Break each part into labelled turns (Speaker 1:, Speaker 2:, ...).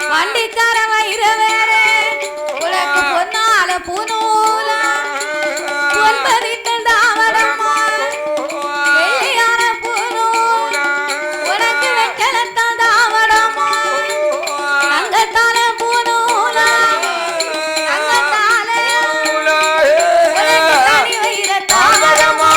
Speaker 1: வண்டிக்கார வயிறு வேற உனக்கு பொன்னால பூநூலா ஒன்பதிட்டு தாவடம்மா வெள்ளையான பூநூல் உனக்கு வெட்டலத்தான் தாவடம்மா தங்கத்தால பூநூலா தங்கத்தால உனக்கு தனி வயிற தாவடம்மா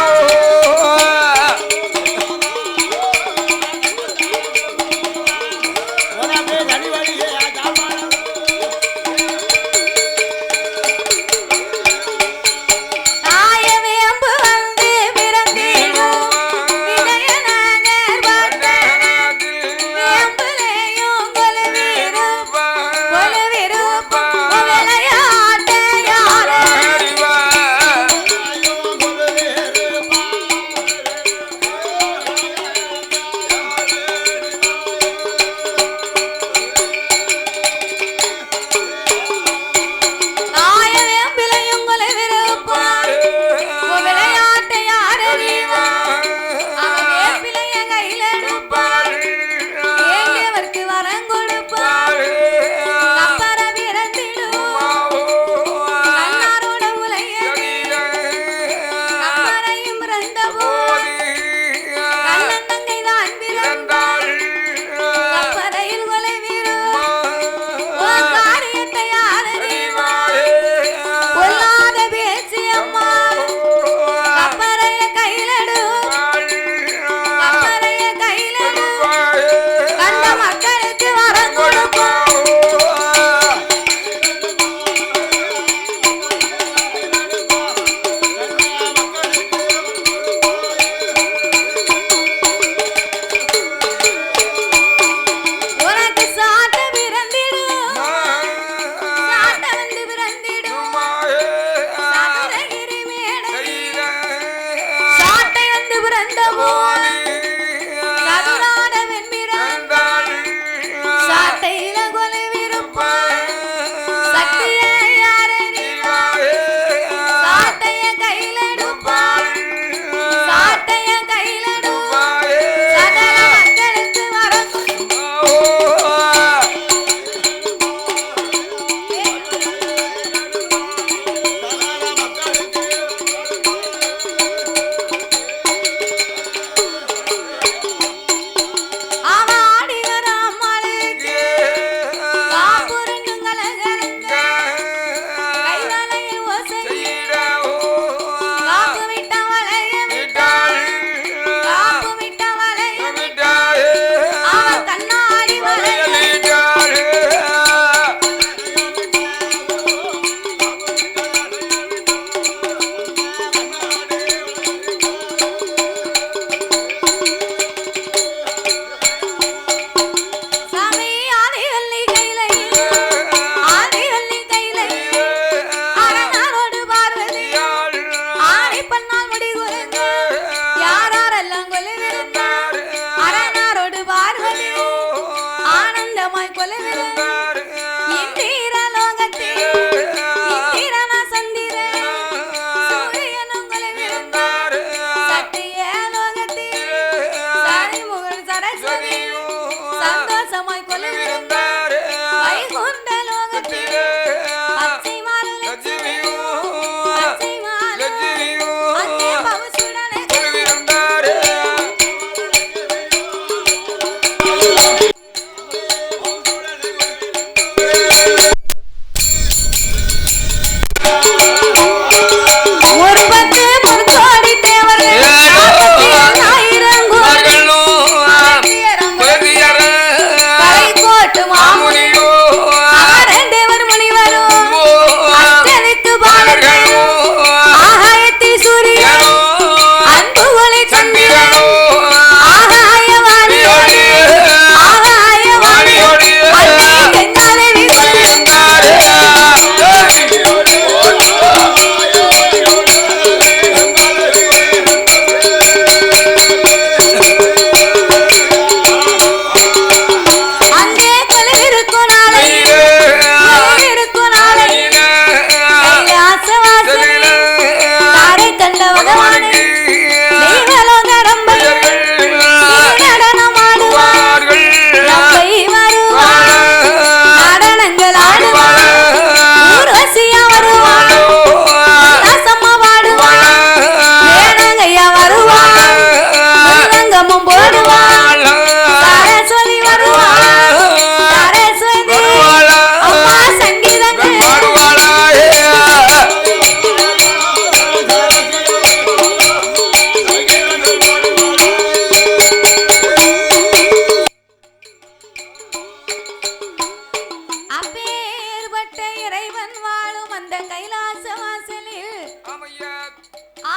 Speaker 1: கைலாச வாசலில்
Speaker 2: ஆமையா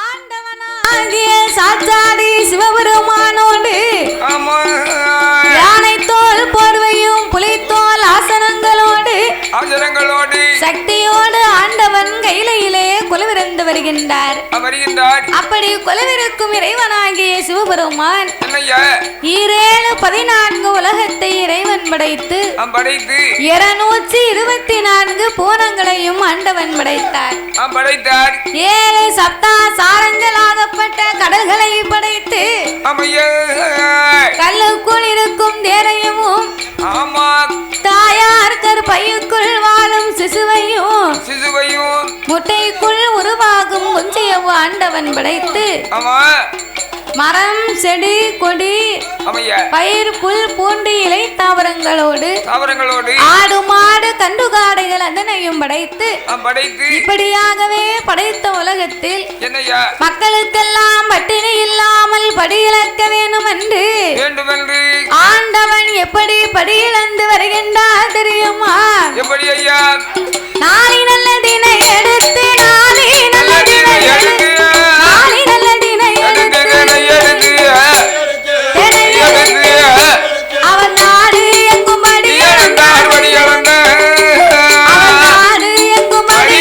Speaker 1: ஆண்டவனாகிய சாட்சாடி சிவபெருமானோடு
Speaker 2: ஆமா
Speaker 1: யானை தோல் போர்வையும் புலித்தோல் ஆசனங்களோடு சக்தியோடு ஆண்டவன் கையிலே கொலுவிருந்து வருகின்றார். அப்படி கொலுவிருக்கும் இறைவனாகிய சிவபெருமான் 14 உலகத்தை இறைவன் படைத்து 224 பூனங்களையும் ஆண்டவன் படைத்தார். 7 சப்தா சாரங்களாகப்பட்ட கடல்களை படைத்து கல்லுக்குள் இருக்கும் தேரையமும் தாயார் கற்பையுக்குள் வாழும் சிசுவையும் முட்டைக்குள் உருவாகும் குஞ்சையவு ஆண்டவன் படைத்து மரம் செடி கொடி பயிர் புல் பூண்டு இலை தாவரங்களோடு ஆடு மாடு கண்டுகாடைகள் அதனையும் படைத்து இப்படியாகவே படைத்த உலகத்தில் மக்களுக்கெல்லாம் பட்டினி இல்லாமல் படியிழக்க வேண்டும் என்று ஆண்டவன் எப்படி படியிழந்து வருகின்றார் தெரியுமா? நாளை நல்ல தினை எடுத்து நாளை நல்ல தினை எடுத்து நாளை நல்ல தினை எடுத்து அவன் நாடு எங்கும் படி அவன் நாடு எங்கும் படி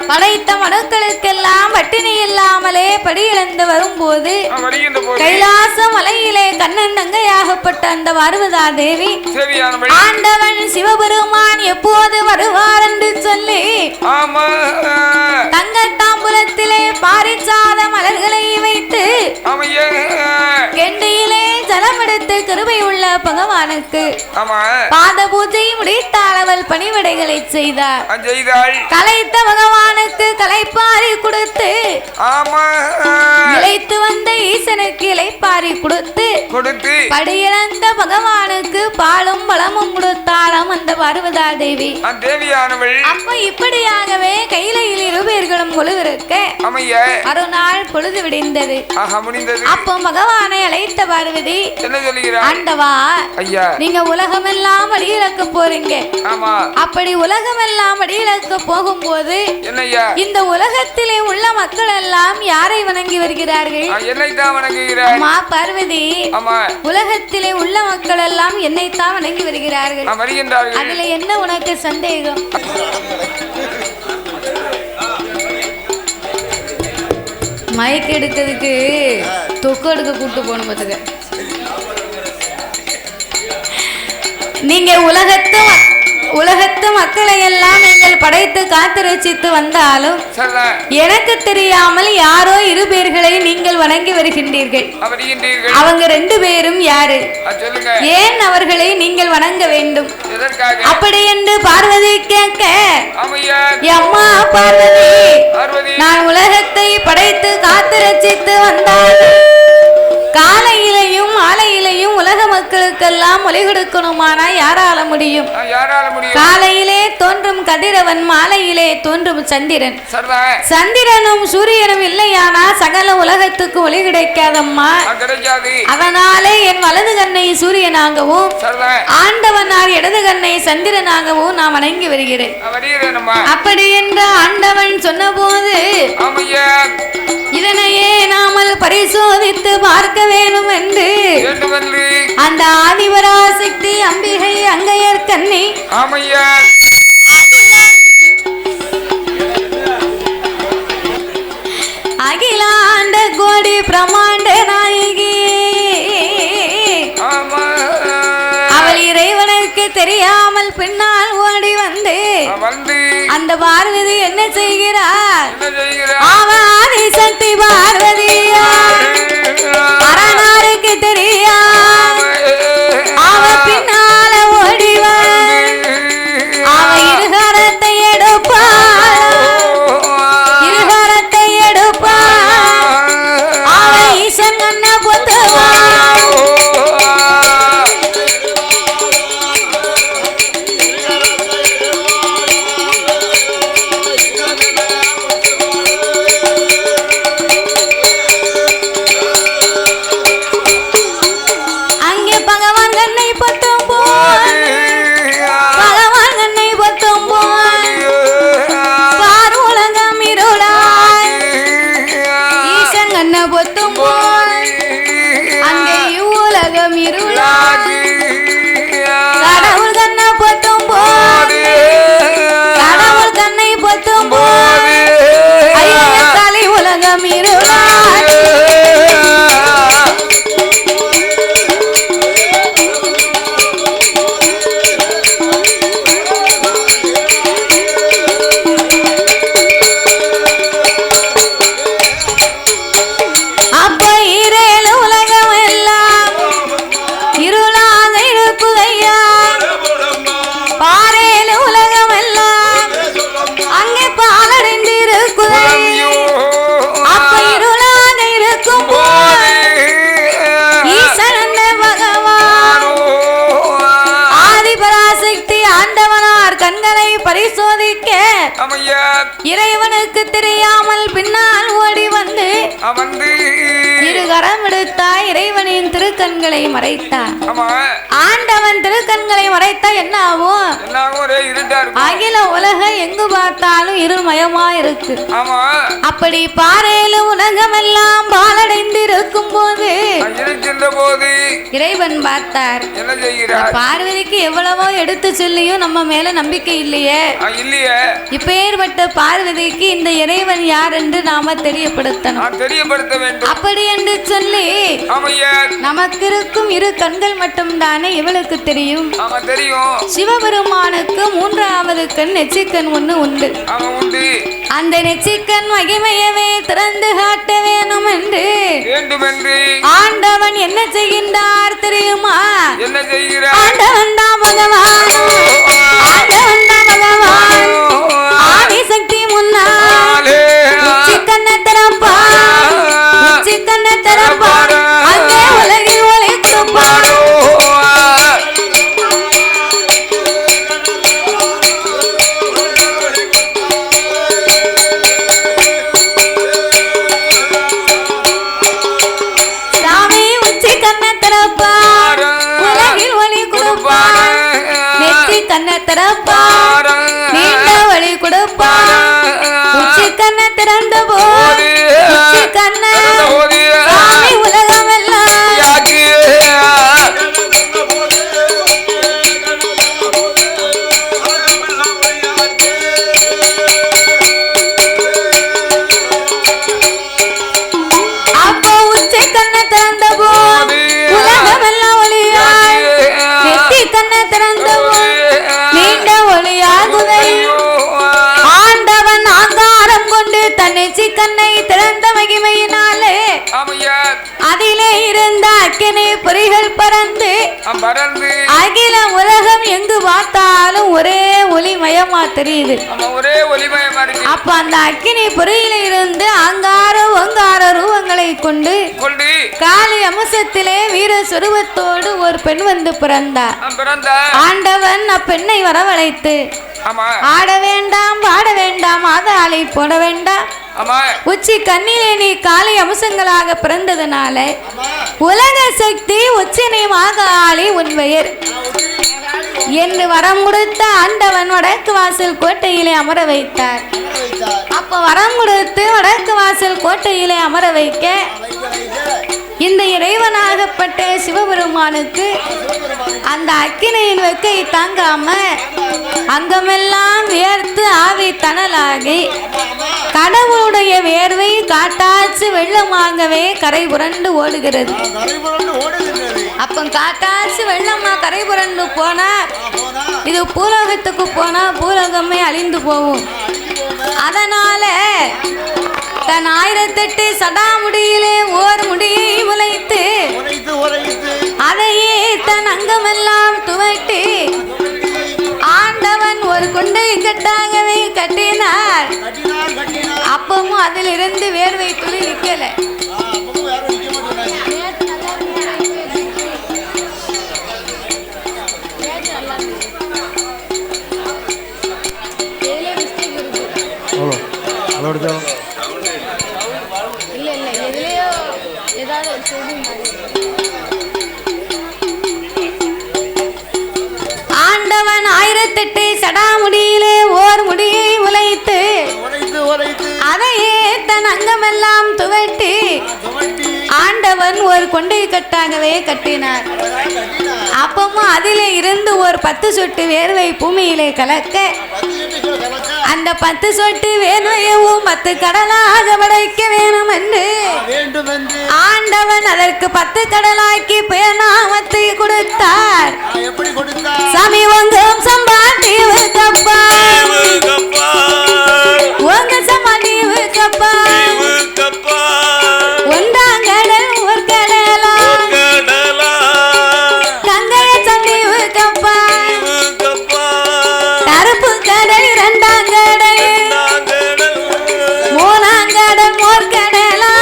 Speaker 1: படைத்த மனுக்களுக்கெல்லாம் பட்டினி இல்லாமலே படியிழந்து வரும்போது கைலாச மலையிலே கண்ணன் தங்கையாகப்பட்ட அந்த பார்வதா தேவி ஆண்டவன் சிவபெருமான் எப்போது வருவார் என்று சொல்லி தங்க தாம்பூலத்திலே பாரிச்சாத மலர்களை வைத்து கெண்டியிலே ஜலம் எடுத்து கிருபை உள்ள பகவானுக்கு பாத பூஜை முடித்தால் அவள் பணிவிடைகளை செய்தார். கலைத்த பகவானுக்கு கலைப்பாரி கொடுத்து இழைத்து வந்த ஈசனுக்கு இலைப்பாரி கொடுத்து படியிழந்த பகவானுக்கு பாலும் பழமும் கொடுத்தாலும் அந்த பார்வதா தேவி அப்ப இப்படியாகவே கையிலையில் இருவேர்களும் கொழுவிருக்க மறுநாள் பொழுது விடிந்தது. அப்போ பகவானை அழைத்த பார்வதி ஆண்டவா நீங்க உலகமெல்லாம் வழியிழக்க போறீங்க. அப்படி உலகமெல்லாம் வழியிழக்க போகும்போது இந்த உலகத்திலே உள்ள மக்கள் எல்லாம் யாரை வணங்கி வருகிறார்கள்? அம்மா பார்வதி உலகத்திலே உள்ள மக்கள் எல்லாம் என்னைத்தான் வணங்கி வருகிறார்கள். அதுல என்ன உனக்கு சந்தேகம்? மைக் எடுக்கிறதுக்கு தொக்கு எடுக்க கூட்டு போகணும் பார்த்துக்க. நீங்க உலகத்து மக்களை எல்லாம் நீங்கள் படைத்து காத்து ரசித்து வந்தாலும் எனக்கு தெரியாமல் யாரோ இரு பேர்களை நீங்கள் வணங்கி வருகின்றீர்கள். அவங்க 2 பேரும் யாரு? ஏன் அவர்களை நீங்கள் வணங்க வேண்டும்? அப்படி என்று பார்வதி கேட்க, அம்மா பார்வதி, நான் உலகத்தை படைத்து காத்து ரசித்து வந்தால் காலையிலையும் மாலையிலையும் உலக மக்களுக்கெல்லாம் ஒளி கொடுக்கணுமானா யாரால முடியும்? காலையிலே தோன்றும் கதிரவன், மாலையிலே தோன்றும் சந்திரன். சந்திரனும் சூரியனும் இல்லையானா சகல உலகத்துக்கு ஒளி கிடைக்காதம்மா. அதனாலே என் வலது கண்ணை சூரியனாகவும் ஆண்டவனார் இடது கண்ணை சந்திரனாகவும் நான் வணங்கி வருகிறேன். அப்படி என்று ஆண்டவன் சொன்ன போது இதனையே நாமல் பரிசோதித்து பார்க்க வேணும் என்று அந்த ஆதிபராசக்தி அம்பிகை அங்கையர் கண்ணி அகிலாண்ட கோடி பிரமாண்ட நாயகி அவள் இறைவனுக்கு தெரியாமல் பின்னால் ஓடி வந்து அந்த பார்வதி என்ன செய்கிறார்? அவன் ஆதிசக்தி பார்வதியா அரணாருக்கு தெரியா அவ பின்னால ஓடிவான். அவ இருகரத்தை எடுப்பா அவ ஈசன் கண்ண பொத்துவா. பரிசோதிக்க இறைவனுக்கு தெரியாமல் பின்னால் ஓடி வந்து இரு கரம் எடுத்தா இறைவனின் திருக்கண்களை மறைத்தா. ஆண்டவன் திருக்கண்களை மறைத்தா என்ன ஆகும்? அகில உலக எங்கு பார்த்தாலும் இருமயமா இருக்கு. அப்படி பாறையில உலகம் எல்லாம் பாலடைந்து இருக்கும் போது இறைவன் பார்த்தார், பார்வதிக்கு எவ்வளவோ எடுத்து சொல்லியும் நம்ம மேல நம்பிக்கை இல்லையே. இப்பேற்பட்ட பார்வதிக்கு இந்த இறைவன் யார் என்று நாம தெரியப்படுத்தணும். அப்படி என்று சொல்லி நமக்கு இருக்கும் இரு கண்கள் மட்டும் தானே இவளுக்கு தெரியும். சிவபெருமானுக்கு 3வது கண் நெற்றிக்கண் ஒண்ணு உண்டு. அந்த நெற்றிக்கண் மகிமையவே திறந்து காட்ட வேணும் என்று ஆண்டவன் என்ன செய்கின்றார் தெரியுமா? ஆண்டவன் தான் பகவான், ஆண்டவன் தான் பகவான். ஆதிசக்தி முன்னால் சிக்கன திறப்பா, சிக்கன திறப்பா, அங்கே உலகில் ஒளி கொடுப்பார். சாமி உச்சி கண்ண திறப்பா, உலகில் ஒளி கொடுப்பார். நெற்றி கண்ண திறப்பா, உச்சி கண்ணை திறந்த மகிமையினாலே அதிலே இருந்த அக்கினி பொறிகள் பறந்து அகில உலகம் எங்கு பார்த்தாலும் ஒரே ஒளிமயமா தெரியுது. அப்ப அந்த அக்கினி பொறியில இருந்து அங்கார ஒங்கார ரூபங்களை கொண்டு காளி அம்சத்திலே வீர சுரூபத்தோடு ஒரு பெண் வந்து பிறந்தார். ஆண்டவன் அப்பெண்ணை வரவழைத்து ஆட வேண்டாம் பாட வேண்டாம் ஆதாளை போட வேண்டாம், உச்சி கண்ணிலே நீ காளி அம்சங்களாக பிறந்ததுனால உலக சக்தி உச்சினை மாகாளி உன் பெயர் என்று வரம் கொடுத்த ஆண்டவன் வடக்கு வாசல் கோட்டையிலே அமர வைத்தார். அப்ப வரம் கொடுத்து வடக்கு வாசல் கோட்டையிலே அமர வைக்க இந்த இறைவனாகப்பட்ட சிவபெருமானுக்கு அந்த அக்கினியின் வெக்கை தாங்காம அங்கமெல்லாம் வியர்த்து ஆவி தணலாகி கடவுளுடைய வேர்வை காட்டாச்சு வெள்ளமாகவே கரை புரண்டு ஓடுகிறது. அப்ப காட்டாச்சு வெள்ளமா கரை புரண்டு போனா இது பூலோகத்துக்கு போனா பூலோகமே அழிந்து போகும். அதனால தன் 1008 சடாமுடியிலே ஓர் முடியை உழைத்து அதையே தன் அங்கமெல்லாம் துவட்டி ஆண்டவன் ஒரு கொண்டை கட்டாகவே கட்டினார். அப்பவும் அதிலிருந்து வேர்வை துளி நிக்கல. ஆண்டவன் 1008 சடாமுடியிலே ஓர் முடியை உழைத்து அதையே தன் அங்கமெல்லாம் துவட்டி ஆண்டவன் ஒரு கொண்டை கட்டாகவே கட்டினார். அப்பவும் அதிலே இருந்து ஒரு 10 சொட்டு வேர்வை பூமியிலே கலக்க அந்த 10 சொட்டு வேர்வையவும் 10 கடலாக படைக்க வேணும் என்று ஆண்டவன் அதற்கு 10 கடலாக்கி பேர்நாமத்தை கொடுத்தார். சாமி உங்கம் சம்பாதீவு கப்பா உங்க சமாதீவு கப்பா ஒன்றாங்கடல் ஒரு கடலா கங்கைய சந்தீவு கப்பா கருப்பு கடல் இரண்டாங்கடல் மூணாங்கடல் மோர்கடலா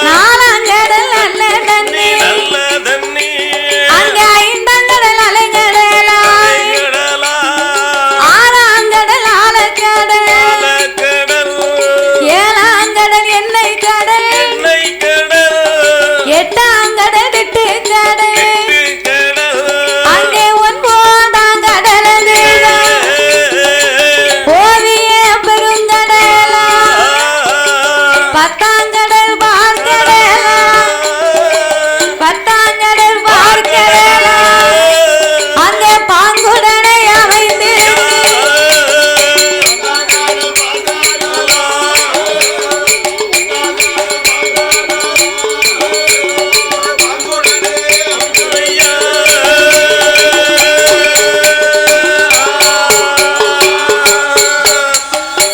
Speaker 1: நாலாங்கடல் நல்ல தண்ணி அங்க ஐந்தாங்கடல் அலைங்கடலா ஆறாங்கடல் ஆழக்கடல் ஏழாங்கடல் எண்ணெய் கடல் எட்டாங்கடல் திட்டு கடல் அங்கே 9ஆம் கடல் ஓவிய பெருங்கடலா 10ஆம் கடல் பார்க்கடலா 10ஆம் கடல் பார்க்கடலா அங்கே பாங்குடனை அமைந்து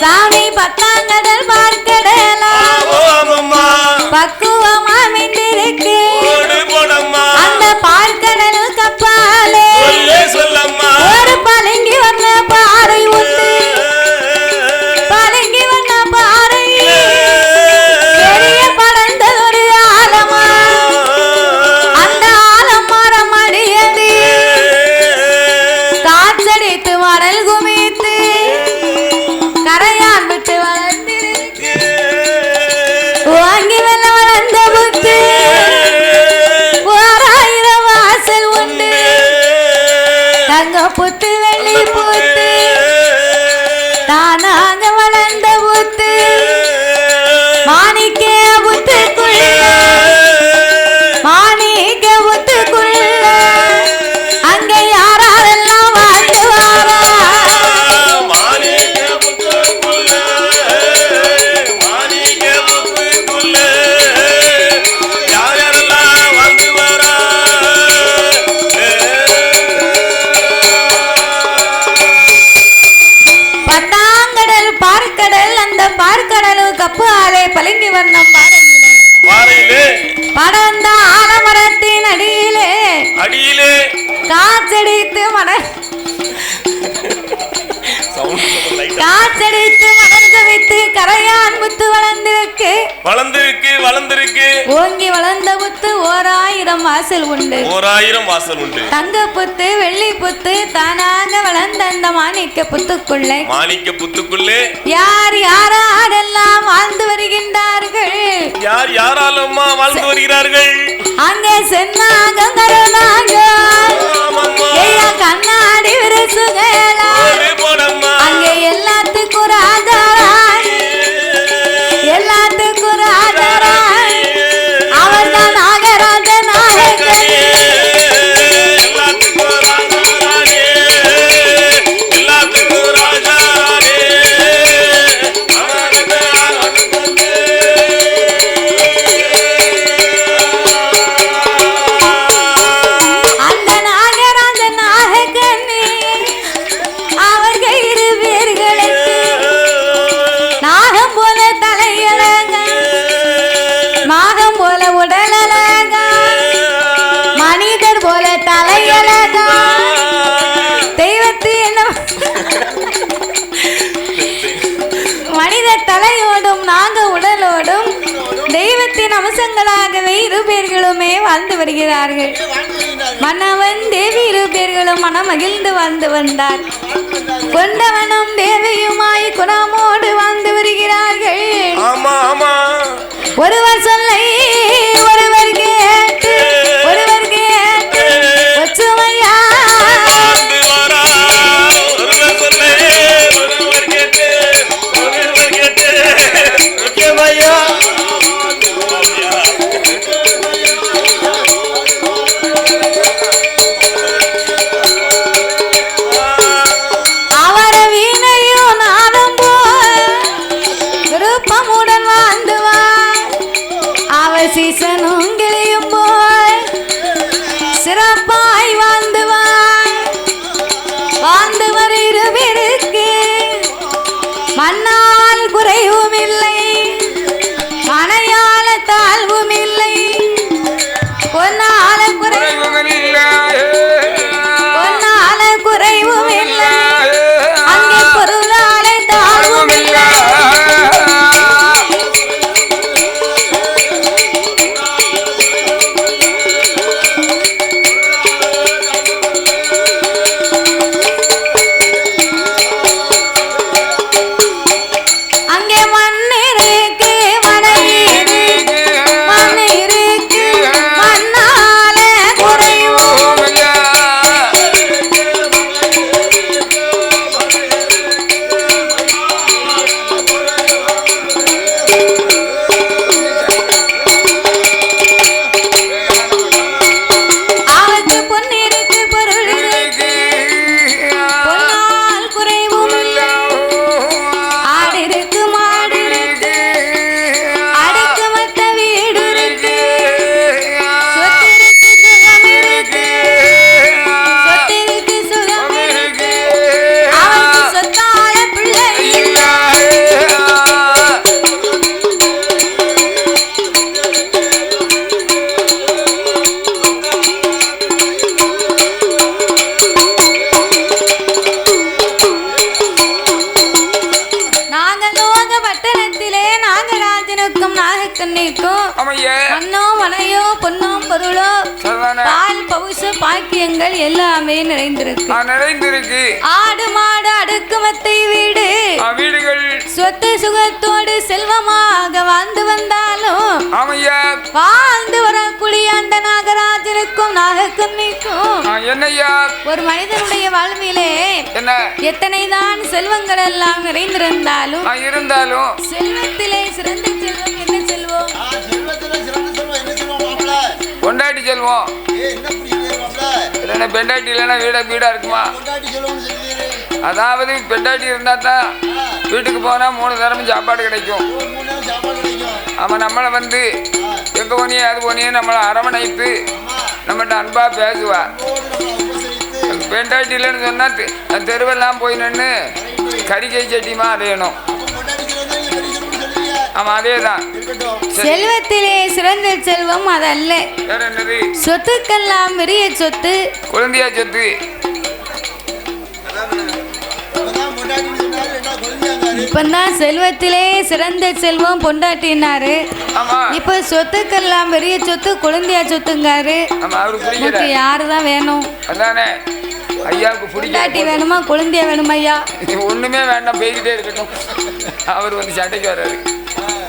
Speaker 1: சாமி 10ஆம் கடல் பார்க்கடலா பக்குவமா அமைந்திருக்கு. அந்த பார்க்கடல் கப்பாலே ஒரு பழங்கி வந்த பாறை உண்டு. பழங்கி வந்த பாறை பெரிய படர்ந்ததொரு ஆலமா. அந்த ஆலமரம் அடியது காற்றடித்து மணல் குமித்து கரையான் விட்டு வளர்ந்திருக்கு. வாங்கி வெள்ள வளர்ந்த புத்து 1000 வாசல் உண்டு. தங்க புத்து வெள்ளி புத்து தானாக வளர்ந்த புத்து மாணிக்க புத்துக்குள்ள மாணிக்க புத்துக்குள்ள அங்க யாரெல்லாம் வாழ்ந்துவாரா பார்க்கடல் அந்த தப்பு ஆலே பளிங்கு வர்ணம் பாறையிலே படர்ந்த ஆலமரத்தின் அடியிலே காற்றடித்து காற்றடித்து மலர்ந்து வைத்து கரையான் முத்து வளர்ந்திருக்கு ஓங்கி வளர்ந்த புத்து 1000 வாசல் உண்டு தங்க புத்து வெள்ளி புத்து தானாக வளர்ந்த அந்த மாணிக்க புத்துக்குள்ளே யார் யாரெல்லாம் வாழ்ந்து வருகின்றார்கள் அங்கே சென்னாக கண்ணாடி விரசுகளா அங்கே எல்லாத்துக்கும் ராஜாராய் அவர் தான் நாகராஜ நாயகன் அம்சங்களாகவே 2 பேர்களுமே வாழ்ந்து வருகிறார்கள். மன்னவன் தேவி 2 பேர்களும் மனம் மகிழ்ந்து வாழ்ந்து வந்தார். கொண்டவனும் தேவியுமாய் குணமோடு வாழ்ந்து வருகிறார்கள். ஒருவர் சொல்லை ஒருவர் கேட்டு ஒற்றுமையா பாக்கியங்கள் எல்லாமே நிறைந்திருக்கு. ஆடு மாடு அடுக்குமத்தை வீடுகள் சொத்து சுகத்தோடு செல்வமாக வாழ்ந்து வந்தாலும் வாழ்ந்து வரக்கூடிய அந்த நாகராஜனுக்கும் நாகக்கண்ணிக்கும் ஒரு மனிதனுடைய வாழ்விலே எத்தனைதான் செல்வங்கள் எல்லாம் நிறைந்திருந்தாலும் செல்வத்திலே சிறந்த செல்வம் என்ன செல்வம்?
Speaker 2: கொண்டாடி செல்வம். பெண்டாட்டி இல்லைன்னா வீடா இருக்குமா? அதாவது பெண்டாட்டி இருந்தா தான் வீட்டுக்கு போனா 3 தரமும் சாப்பாடு கிடைக்கும். அவன் நம்மளை வந்து எங்க போனியே அது போனியே நம்மளை அரவணைத்து நம்மகிட்ட அன்பா பேசுவா. பெண்டாட்டி இல்லைன்னு சொன்னா தெருவெல்லாம் போய் நின்று கறிக்கை சட்டியுமா அடையணும். ஆமா அதேதான்.
Speaker 1: செல்வத்திலே சிறந்த செல்வம் அதல்ல.
Speaker 2: வேற என்னது?
Speaker 1: சொத்துக்கெல்லாம் பெரிய சொத்து
Speaker 2: குழந்தையா சொத்து.
Speaker 1: இப்பதான் செல்வத்திலே சிறந்த செல்வம் பொண்டாட்டினாரு.
Speaker 2: ஆமா
Speaker 1: இப்ப சொத்துக்கெல்லாம் பெரிய சொத்து குழந்தையா சொத்துங்காரு.
Speaker 2: ஆமா அவருக்கு
Speaker 1: உங்களுக்கு
Speaker 2: பிடிக்கல.
Speaker 1: யாருதான் வேணும்?
Speaker 2: அதானே ஐயாவுக்கு
Speaker 1: பொண்டாட்டி
Speaker 2: பிடிக்காட்டி
Speaker 1: வேணுமா குழந்தையா வேணுமா ஐயா?
Speaker 2: ஒண்ணுமே வேண்டாம், போய்கிட்டே இருக்கட்டும். அவர் வந்து சண்டைக்கு வர்றாரு.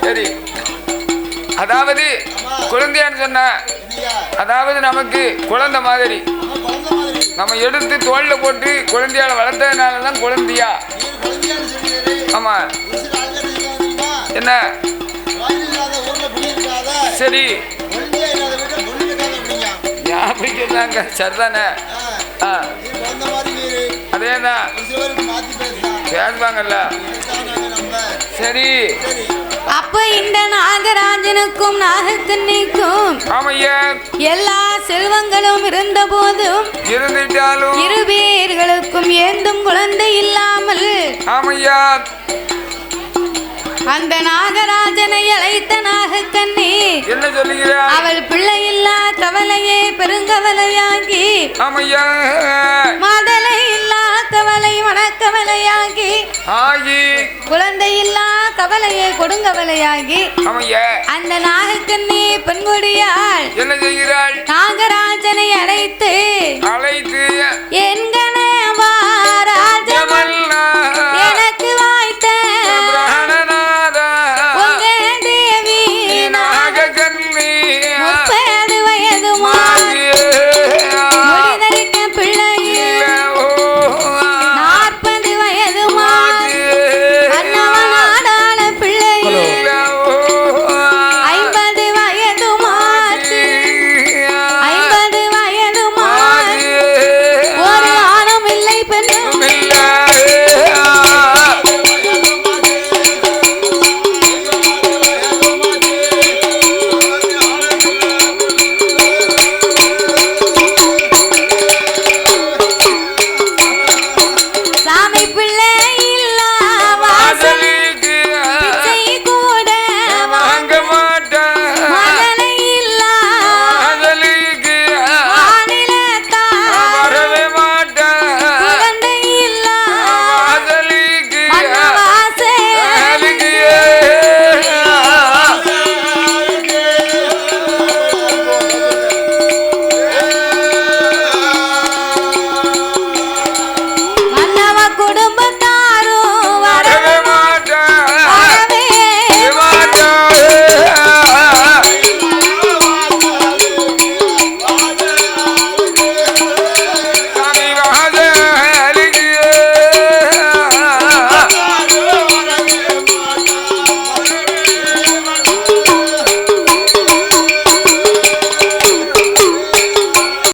Speaker 2: சரி, அதாவது குழந்தையான்னு சொன்ன, அதாவது நமக்கு குழந்தை மாதிரி நம்ம எடுத்து தோல்ல போட்டு குழந்தையால வளர்த்ததுனாலதான் குழந்தையா. ஆமா என்ன சரி அப்படி சொன்னாங்க. சரிதானே? அதேதான் பேசுவாங்கல்ல. சரி
Speaker 1: அப்ப இந்த நாகராஜனுக்கும் நாகக்கண்ணிக்கும்
Speaker 2: ஆமையா
Speaker 1: எல்லா செல்வங்களும் இருந்த போதும்
Speaker 2: இருந்துட்டாலும்
Speaker 1: இரு பேர்களுக்கும் ஏந்தும் குழந்தை இல்லாமல்
Speaker 2: ஆமையா
Speaker 1: அந்த நாகராஜனை அழைத்த நாகக்கண்ணி
Speaker 2: என்ன சொல்லுகிறார்?
Speaker 1: அவள் பிள்ளை இல்லா கவலையே பெருங்கவலையாகி
Speaker 2: ஆமையா
Speaker 1: மாதலை இல்லா கவலை மனக்கவலையாகி
Speaker 2: ஆகி
Speaker 1: குழந்தை இல்லா கவலையே கொடுங்கவலையாகி
Speaker 2: ஆமையா
Speaker 1: அந்த நாகக்கண்ணி பெண்கொடியாள்
Speaker 2: என்ன செய்கிறாள்?
Speaker 1: நாகராஜனை அழைத்து
Speaker 2: அழைத்து
Speaker 1: என்க